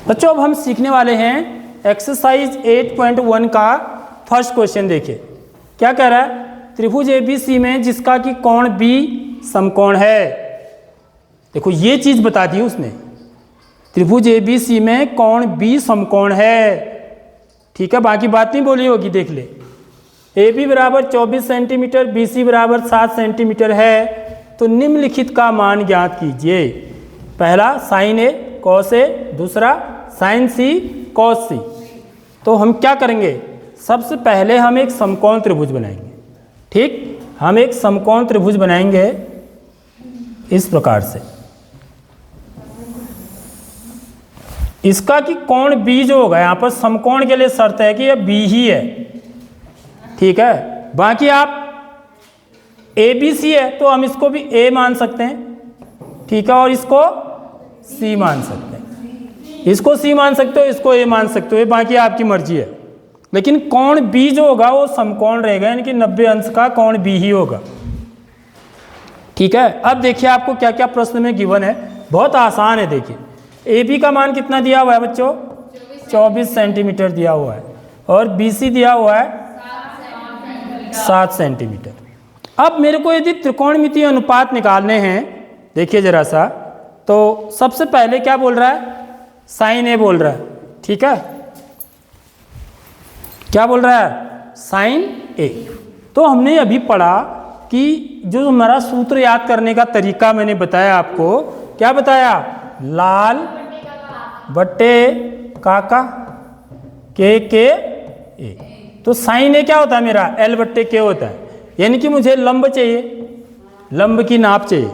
बच्चों अब हम सीखने वाले हैं एक्सरसाइज 8.1 का फर्स्ट क्वेश्चन। देखिए क्या कह रहा है, त्रिभुज ABC में जिसका कि कोण B समकोण है। देखो ये चीज बता दी उसने, त्रिभुज ABC में कोण B समकोण है। ठीक है, बाकी बात नहीं बोली होगी, देख ले। AB बराबर 24 सेंटीमीटर, BC बराबर 7 सेंटीमीटर है, तो निम्नलिखित का मान ज्ञात कीजिए। पहला साइन A कॉस A, दूसरा साइन C कॉस C। तो हम क्या करेंगे, सबसे पहले हम एक समकोण त्रिभुज बनाएंगे। ठीक, हम एक समकोण त्रिभुज बनाएंगे इस प्रकार से। इसका कि कोण B जो होगा, यहाँ पर समकोण के लिए शर्त है कि यह B ही है। ठीक है, बाकी आप ABC है तो हम इसको भी A मान सकते हैं। ठीक है, और इसको C मान सकते हैं। इसको C मान सकते हो, इसको A मान सकते हो, बाकी आपकी मर्जी है। लेकिन कोण B जो होगा वो समकोण रहेगा, यानी कि 90 अंश का कोण B ही होगा। ठीक है, अब देखिए आपको क्या क्या प्रश्न में गिवन है, बहुत आसान है। देखिए AB का मान कितना दिया हुआ है बच्चों, 24 सेंटीमीटर दिया हुआ है, और BC दिया हुआ है 7 सेंटीमीटर। अब मेरे को यदि त्रिकोणमितीय अनुपात निकालने हैं, देखिए जरा सा, तो सबसे पहले क्या बोल रहा है, साइन A बोल रहा है। ठीक है, क्या बोल रहा है, साइन A। तो हमने अभी पढ़ा कि जो हमारा सूत्र याद करने का तरीका मैंने बताया आपको, क्या बताया, लाल बट्टे काका के ए। तो साइन A क्या होता है मेरा, L बट्टे के होता है, यानी कि मुझे लंब चाहिए, लंब की नाप चाहिए।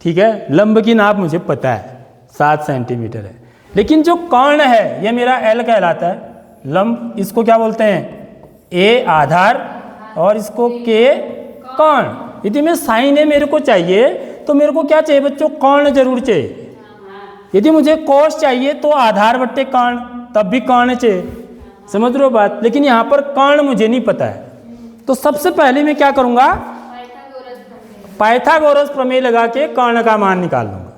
ठीक है, लंब की नाप मुझे पता है 7 सेंटीमीटर है, लेकिन जो कर्ण है यह मेरा L कहलाता है। लंब इसको क्या बोलते हैं, A आधार, और इसको K कर्ण। यदि मैं साइन A मेरे को चाहिए तो मेरे को क्या चाहिए बच्चों, कर्ण जरूर चाहिए। यदि मुझे कोस चाहिए तो आधार बट्टे कर्ण, तब भी कर्ण चाहिए। समझ रहे हो बात, लेकिन यहाँ पर कर्ण मुझे नहीं पता है। तो सबसे पहले मैं क्या करूँगा, पाइथागोरस प्रमेय लगा के कर्ण का मान निकाल लूँगा।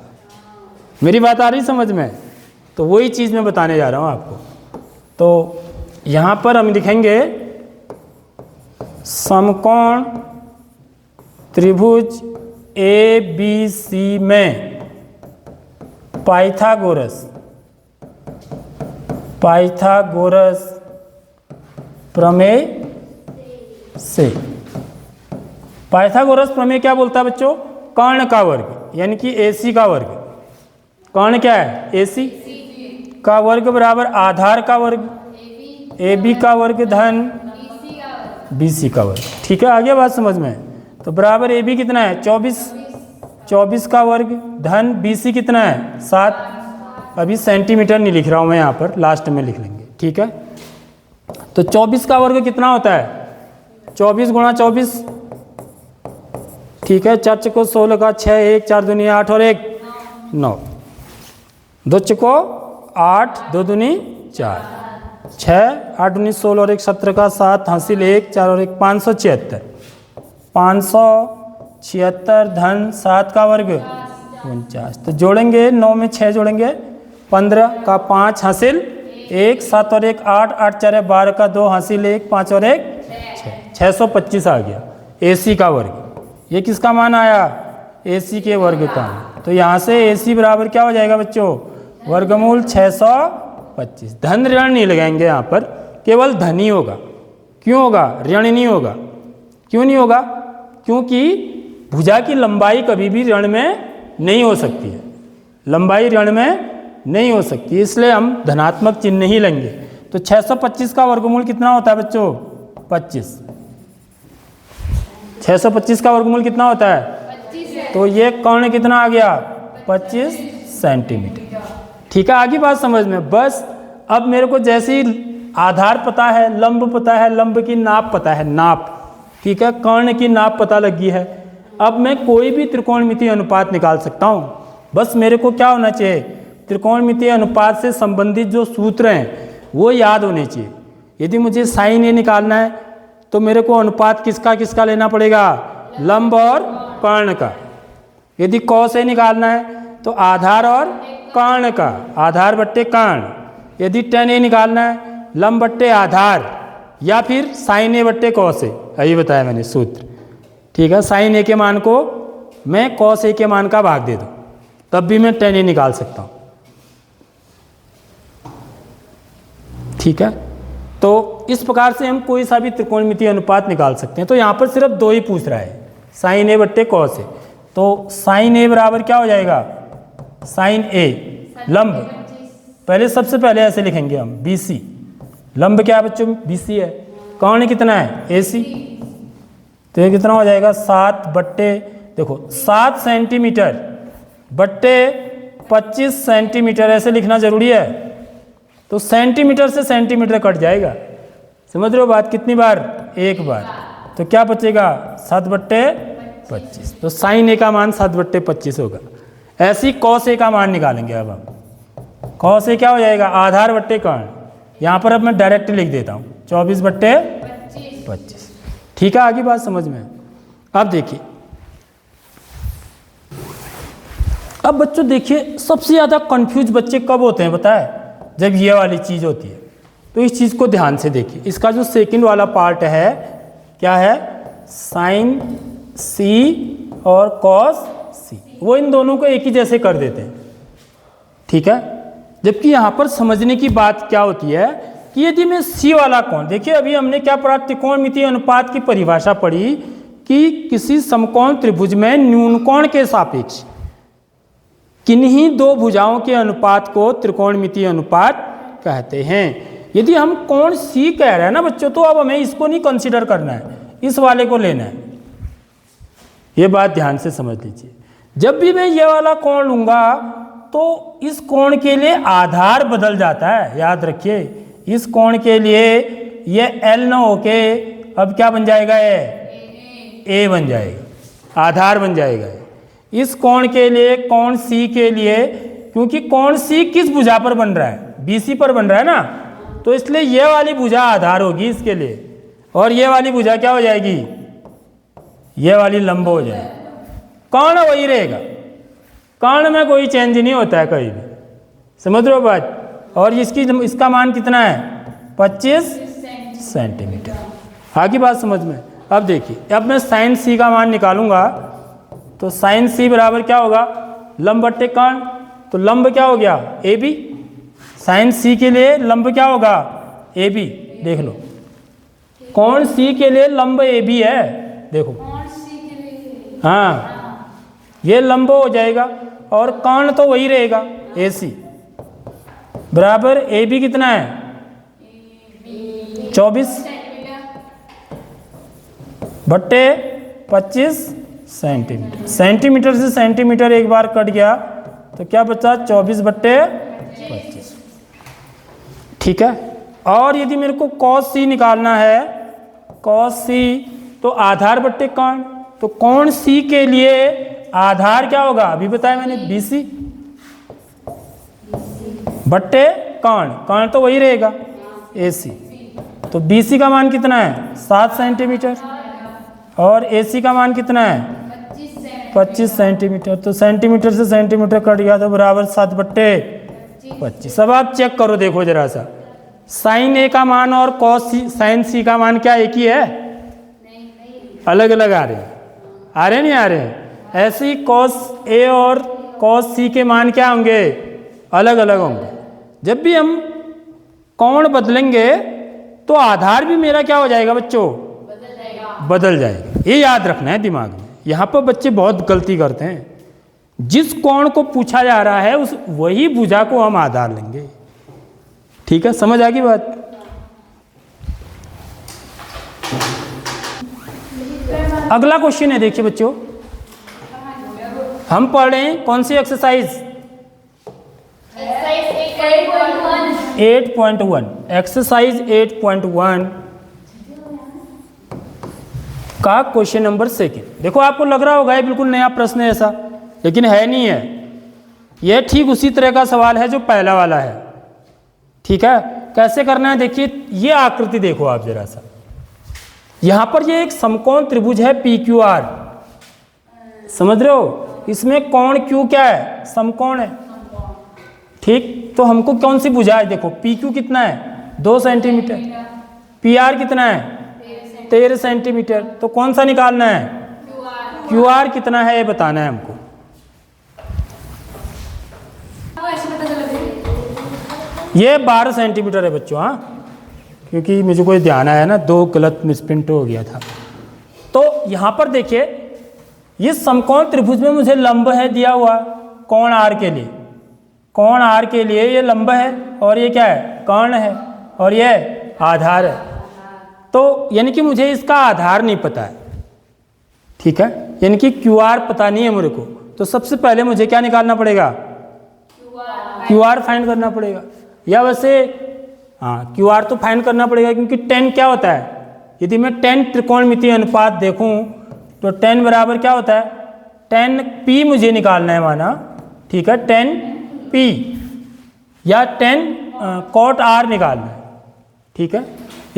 मेरी बात आ रही समझ में, तो वही चीज़ मैं बताने जा रहा हूँ आपको। तो यहाँ पर हम लिखेंगे समकोण त्रिभुज ABC में पाइथागोरस प्रमेय से। पाइथागोरस प्रमेय क्या बोलता है बच्चों, कर्ण का वर्ग, यानी कि AC का वर्ग। कर्ण क्या है, AC का वर्ग बराबर आधार का वर्ग, AB का वर्ग धन BC का वर्ग। ठीक है, आ गया बात समझ में। तो बराबर AB कितना है, 24 का वर्ग धन BC कितना है, 7। अभी सेंटीमीटर नहीं लिख रहा हूँ मैं, यहाँ पर लास्ट में लिख लेंगे। ठीक है, तो 24 का वर्ग कितना होता है, 24 गुणा 24। ठीक है, 4 चको 16 का 6, 1 4 दूनी 8 और 1 9, 2 चको 8 2 दूनी 4, 6 8 दूनी 16 और 1 17 का 7, हासिल 1 4 और 1 576। 576 धन 7 का वर्ग 49। तो जोड़ेंगे, 9 में 6 जोड़ेंगे, 15 का 5 हासिल 1, 7 और 1 8, 8 4 12 का 2 हासिल 1, 5 और 1 6, 625 आ गया AC का वर्ग। ये किसका मान आया, AC के वर्ग का। तो यहाँ से AC बराबर क्या हो जाएगा बच्चों, वर्गमूल 625। धन ऋण नहीं लगाएंगे यहाँ पर, केवल धन ही होगा। क्यों होगा, ऋण नहीं होगा। क्यों नहीं होगा, क्योंकि भुजा की लंबाई कभी भी ऋण में नहीं हो सकती है, लंबाई ऋण में नहीं हो सकती, इसलिए हम धनात्मक चिन्ह ही लेंगे। तो 625 का वर्गमूल कितना होता है बच्चों, 25। 625 का वर्गमूल कितना होता है, 25। तो ये कर्ण कितना आ गया, 25 सेंटीमीटर। ठीक है, आगे बात समझ में। बस अब मेरे को जैसे ही आधार पता है, लंब पता है, लंब की नाप पता है, नाप। ठीक है, कर्ण की नाप पता लगी है, अब मैं कोई भी त्रिकोणमितीय अनुपात निकाल सकता हूँ। बस मेरे को क्या होना चाहिए, त्रिकोणमितीय अनुपात से संबंधित जो सूत्र हैं वो याद होने चाहिए। यदि मुझे साइन A निकालना है तो मेरे को अनुपात किसका किसका लेना पड़ेगा, लंब और कर्ण का। यदि कॉस A निकालना है तो आधार और कर्ण का, आधार बट्टे कर्ण। यदि tan a निकालना है, लंब बट्टे आधार, या फिर sin a बट्टे cos a, यही बताया मैंने सूत्र। ठीक है, sin a के मान को मैं cos a के मान का भाग दे दूं, तब भी मैं tan a निकाल सकता हूं। ठीक है, तो इस प्रकार से हम कोई सा भी त्रिकोणमितीय अनुपात निकाल सकते हैं। तो यहाँ पर सिर्फ दो ही पूछ रहा है, sin a बट्टे cos a। तो sin a बराबर क्या हो जाएगा, sin a लंब, पहले सबसे पहले ऐसे लिखेंगे हम BC, लंब क्या है बच्चों, BC है। कर्ण कितना है, AC, तो ये कितना हो जाएगा 7 बट्टे, देखो 7 सेंटीमीटर बट्टे 25 सेंटीमीटर, ऐसे लिखना जरूरी है। तो सेंटीमीटर से सेंटीमीटर कट जाएगा, समझ रहे हो बात, कितनी बार, एक बार। तो क्या बचेगा 7 बट्टे 25, तो sin a का मान 7 बट्टे 25 होगा। ऐसे ही cos a का मान निकालेंगे। अब हम cos a क्या हो जाएगा, आधार बट्टे कर्ण, यहाँ पर अब मैं डायरेक्ट लिख देता हूँ 24 बट्टे 25। ठीक है, आगे बात समझ में। अब देखिए, अब बच्चों देखिए, सबसे ज़्यादा कंफ्यूज बच्चे कब होते हैं पता है, जब ये वाली चीज़ होती है। तो इस चीज़ को ध्यान से देखिए, इसका जो सेकंड वाला पार्ट है क्या है, sin c और cos c, वो इन दोनों को एक ही जैसे कर देते हैं। ठीक है, जबकि यहाँ पर समझने की बात क्या होती है कि यदि मैं c वाला कोण, देखिए अभी हमने क्या पढ़ा, त्रिकोणमितीय अनुपात की परिभाषा पढ़ी कि किसी समकोण त्रिभुज में न्यून कोण के सापेक्ष किन्हीं दो भुजाओं के अनुपात को त्रिकोणमितीय अनुपात कहते हैं। यदि हम कोण C कह रहे हैं ना बच्चों, तो अब हमें इसको नहीं कंसीडर करना है, इस वाले को लेना है। ये बात ध्यान से समझ लीजिए, जब भी मैं ये वाला कोण लूंगा तो इस कोण के लिए आधार बदल जाता है, याद रखिए। इस कोण के लिए ये L न होके अब क्या बन जाएगा, ये A बन जाएगा, आधार बन जाएगा। इस कोण के लिए, कोण C के लिए, क्योंकि कोण C किस भुजा पर बन रहा है, BC पर बन रहा है ना, तो इसलिए ये वाली भुजा आधार होगी इसके लिए, और ये वाली भुजा क्या हो जाएगी, ये वाली लंब हो जाएगी। कर्ण वही रहेगा, कर्ण में कोई चेंज नहीं होता है कहीं भी, समझ रहे हो बात। और इसका मान कितना है, 25 सेंटीमीटर। आगे बात समझ में। अब देखिए, अब मैं sin c का मान निकालूंगा, तो sin c बराबर क्या होगा, लंब बट्टे कर्ण, तो लंब क्या हो गया, AB। sin c के लिए लंब क्या होगा, AB। देख लो, कोण C के लिए लंब AB है, देखो, हाँ ये लंब हो जाएगा, और कर्ण तो वही रहेगा AC, बराबर AB कितना है, 24 बट्टे 25 सेंटीमीटर। सेंटीमीटर से सेंटीमीटर एक बार कट गया तो क्या बचा, 24 बट्टे 25। ठीक है, और यदि मेरे को cos C निकालना है, cos C, तो आधार बट्टे कर्ण, तो कोण C के लिए आधार क्या होगा, अभी बताया मैंने, BC बट्टे कर्ण, कर्ण तो वही रहेगा AC। तो BC का मान कितना है, 7 सेंटीमीटर, और AC का मान कितना है, 25 सेंटीमीटर। तो सेंटीमीटर से सेंटीमीटर कट गया तो बराबर 7 बट्टे 25। अब आप चेक करो, देखो जरा सा, sin A का मान और sin C का मान क्या एक ही है, अलग अलग आ रहे हैं, आ रहे नहीं आ रहे हैं। ऐसे ही cos A और cos C के मान क्या होंगे, अलग अलग होंगे। जब भी हम कोण बदलेंगे तो आधार भी मेरा क्या हो जाएगा बच्चों, बदल जाएगा। ये याद रखना है दिमाग में। यहाँ पर बच्चे बहुत गलती करते हैं, जिस कोण को पूछा जा रहा है उस वही भुजा को हम आधार लेंगे। ठीक है, समझ आ गई बात। अगला क्वेश्चन है, देखिए बच्चों, हम पढ़ रहे हैं कौन सी एक्सरसाइज, 8.1। एक्सरसाइज 8.1 का क्वेश्चन नंबर 2। देखो आपको लग रहा होगा ये बिल्कुल नया प्रश्न है ऐसा, लेकिन है नहीं है। यह ठीक उसी तरह का सवाल है जो पहला वाला है। ठीक है, कैसे करना है, देखिए ये आकृति देखो आप जरा सा, यहां पर ये एक समकोण त्रिभुज है PQR, समझ रहे हो। इसमें कोण Q क्या है, समकोण है। ठीक, तो हमको कौन सी भुजा है, देखो पी क्यू कितना है 2 सेंटीमीटर, पी आर कितना है 13 सेंटीमीटर, तो कौन सा निकालना है, क्यू आर कितना है ये बताना है हमको। ये 12 सेंटीमीटर है बच्चों, हाँ, क्योंकि मुझे कोई ध्यान आया ना, 2 गलत मिसप्रिंट हो गया था। तो यहाँ पर देखिए, ये समकोण त्रिभुज में मुझे लंब है दिया हुआ कोण आर के लिए, कोण आर के लिए ये लंब है, और ये क्या है, कर्ण है, और ये आधार है। तो यानी कि मुझे इसका आधार नहीं पता है, ठीक है, यानी कि क्यू आर पता नहीं है मेरे को। तो सबसे पहले मुझे क्या निकालना पड़ेगा, क्यू आर फाइंड करना पड़ेगा। या वैसे हाँ, क्यू आर तो फाइंड करना पड़ेगा, क्योंकि tan क्या होता है, यदि मैं tan त्रिकोणमितीय अनुपात देखूं तो tan बराबर क्या होता है, tan p मुझे निकालना है माना, ठीक है, tan p या tan cot r निकालना है, ठीक है।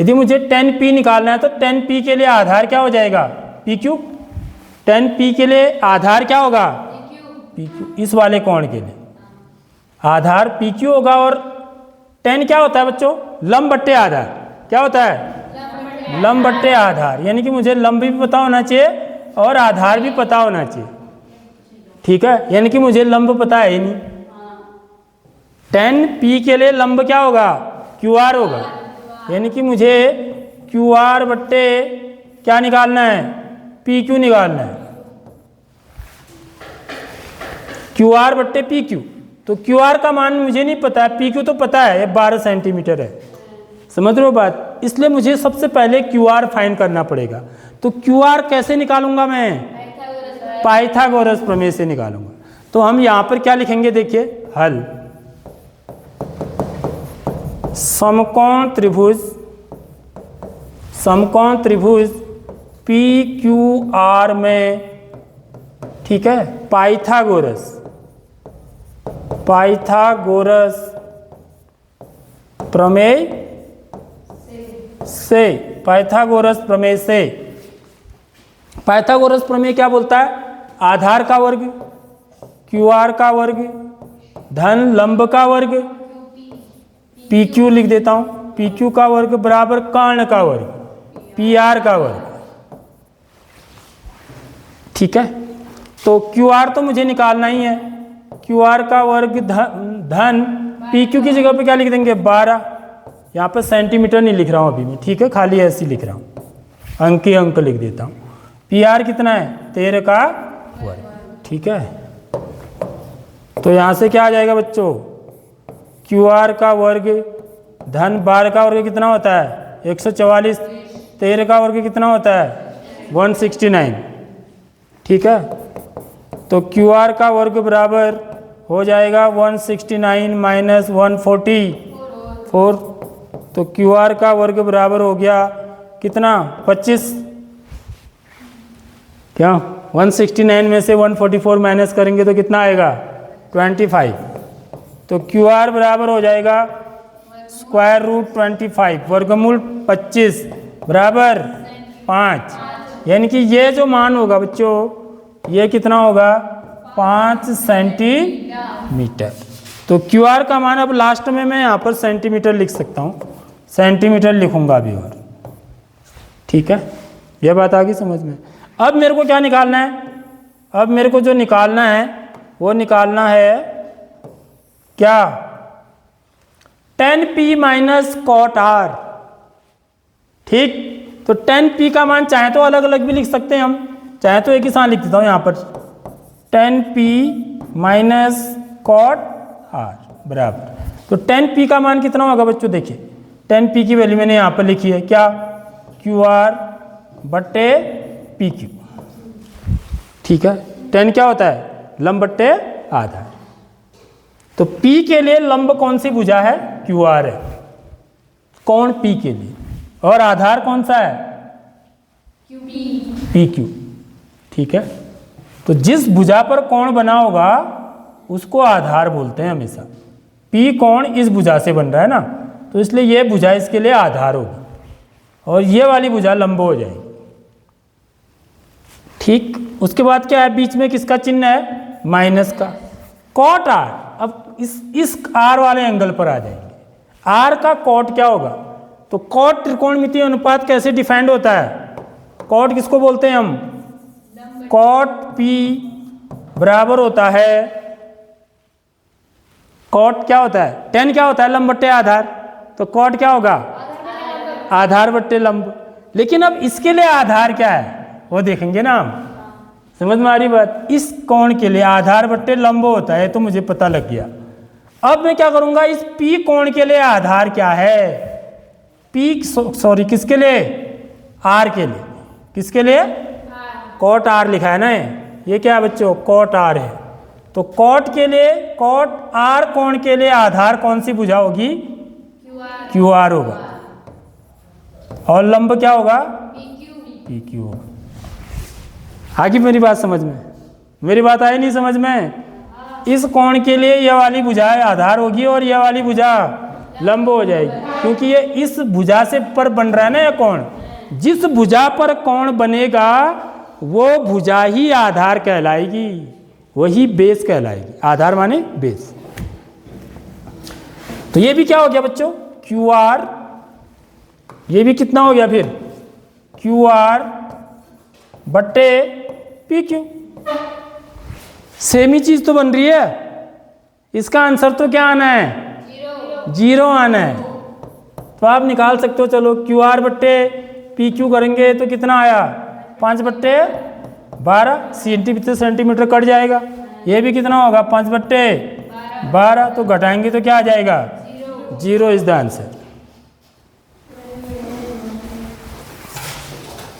यदि मुझे tan p निकालना है तो tan p के लिए आधार क्या हो जाएगा, पी क्यू। tan p के लिए आधार क्या होगा, पी क्यू। इस वाले कोण के लिए आधार पी क्यू होगा, और tan क्या होता है बच्चों, लंब बट्टे आधार, क्या होता है, लंब बट्टे आधार, यानी कि मुझे लंब भी पता होना चाहिए और आधार भी पता होना चाहिए, ठीक है, यानी कि मुझे लंब पता है ही नहीं। tan p के लिए लंब क्या होगा, क्यू आर होगा, यानी कि मुझे क्यू आर बट्टे क्या निकालना है, पी क्यू निकालना है, क्यू आर बट्टे पी क्यू। तो क्यू आर का मान मुझे नहीं पता है, पी क्यू तो पता है, ये 12 सेंटीमीटर है, समझ रहे हो बात। इसलिए मुझे सबसे पहले क्यू आर फाइंड करना पड़ेगा। तो क्यू आर कैसे निकालूंगा मैं, पाइथागोरस प्रमेय से निकालूंगा। तो हम यहाँ पर क्या लिखेंगे, देखिए, हल समकोण त्रिभुज पी क्यू आर में, ठीक है, पाइथागोरस प्रमेय से, पाइथागोरस प्रमेय से, पाइथागोरस प्रमेय क्या बोलता है, आधार का वर्ग क्यू आर का वर्ग धन लंब का वर्ग पी क्यू लिख देता हूं, पी क्यू का वर्ग बराबर कर्ण का वर्ग पी आर का वर्ग, ठीक है। तो क्यू आर तो मुझे निकालना ही है, क्यू आर का वर्ग धन पी क्यू की जगह पे क्या लिख देंगे 12, यहाँ पर सेंटीमीटर नहीं लिख रहा हूँ अभी मैं, ठीक है, खाली ऐसे ही लिख रहा हूँ, अंक ही अंक लिख देता हूँ। पी आर कितना है 13 का वर्ग, ठीक है। तो यहाँ से क्या आ जाएगा बच्चों, क्यू आर का वर्ग धन 12 का वर्ग कितना होता है 144, 13 का वर्ग कितना होता है 169, ठीक है। तो क्यू आर का वर्ग बराबर हो जाएगा 169 माइनस 144, तो क्यू आर का वर्ग बराबर हो गया कितना 25, क्या 169 में से 144 माइनस करेंगे तो कितना आएगा 25, तो क्यू आर बराबर हो जाएगा स्क्वायर रूट 25 वर्गमूल 25 बराबर 5, यानी कि ये जो मान होगा बच्चों ये कितना होगा 5 सेंटीमीटर। तो क्यू आर का मान अब लास्ट में मैं यहाँ पर सेंटीमीटर लिख सकता हूँ, सेंटीमीटर लिखूंगा अभी, और ठीक है, यह बात आ गई समझ में। अब मेरे को क्या निकालना है, अब मेरे को जो निकालना है वो निकालना है क्या, tan p minus cot r, ठीक। तो tan p का मान चाहे तो अलग अलग भी लिख सकते हैं हम, चाहे तो एक ही साथ लिख देता हूँ यहाँ पर, tan p minus cot r बराबर, तो tan p का मान कितना होगा बच्चों, देखिए tan p की वैल्यू मैंने यहाँ पर लिखी है क्या, क्यू आर बट्टे पी क्यू, ठीक है। tan क्या होता है लंब बट्टे आधार, तो p के लिए लंब कौन सी भुजा है, क्यू आर है, कोण p के लिए, और आधार कौन सा है पी क्यू, ठीक है। तो जिस भुजा पर कोण बना होगा उसको आधार बोलते हैं हमेशा, P कोण इस भुजा से बन रहा है ना, तो इसलिए ये भुजा इसके लिए आधार होगी, और ये वाली भुजा लंब हो जाएगी, ठीक। उसके बाद क्या है, बीच में किसका चिन्ह है, माइनस का, कॉट आर। अब इस आर वाले एंगल पर आ जाएंगे। आर का कॉट क्या होगा? तो कॉट त्रिकोणमितीय अनुपात कैसे डिफाइंड होता है? कॉट किसको बोलते हैं हम? कॉट पी बराबर होता है, कॉट क्या होता है? टेन क्या होता है? लंब बट्टे आधार। तो कॉट क्या होगा? आधार बट्टे लंब। लेकिन अब इसके लिए आधार क्या है वो देखेंगे ना हम। समझ में आ रही बात? इस कोण के लिए आधार बट्टे लंब होता है, तो मुझे पता लग गया। अब मैं क्या करूंगा, इस पी कोण के लिए आधार क्या है? पी सॉरी किसके लिए? आर के लिए। किसके लिए? कॉट आर लिखा है ना, ये क्या है बच्चों? कॉट आर है। तो कॉट के लिए, कॉट आर कोण के लिए आधार कौन सी भुजा होगी? क्यू आर होगा। और लंब क्या होगा? पी क्यू होगा। आगे मेरी बात समझ में? मेरी बात आई नहीं समझ में? इस कोण के लिए यह वाली भुजा आधार होगी और यह वाली भुजा लंब हो जाएगी, क्योंकि ये इस भुजा से पर बन रहा है ना ये कोण। जिस भुजा पर कोण बनेगा वो भुजा ही आधार कहलाएगी, वही बेस कहलाएगी। आधार माने बेस। तो ये भी क्या हो गया बच्चों? Q R. ये भी कितना हो गया फिर? क्यू आर बट्टे पी क्यू। सेम ही चीज तो बन रही है। इसका आंसर तो क्या आना है? जीरो आना है। तो आप निकाल सकते हो। चलो क्यू आर बट्टे पी क्यू करेंगे तो कितना आया? 5/12 सेंटीमीटर कट जाएगा। ये भी कितना होगा? 5/12। तो घटाएंगे तो क्या आ जाएगा? 0 इज द आंसर।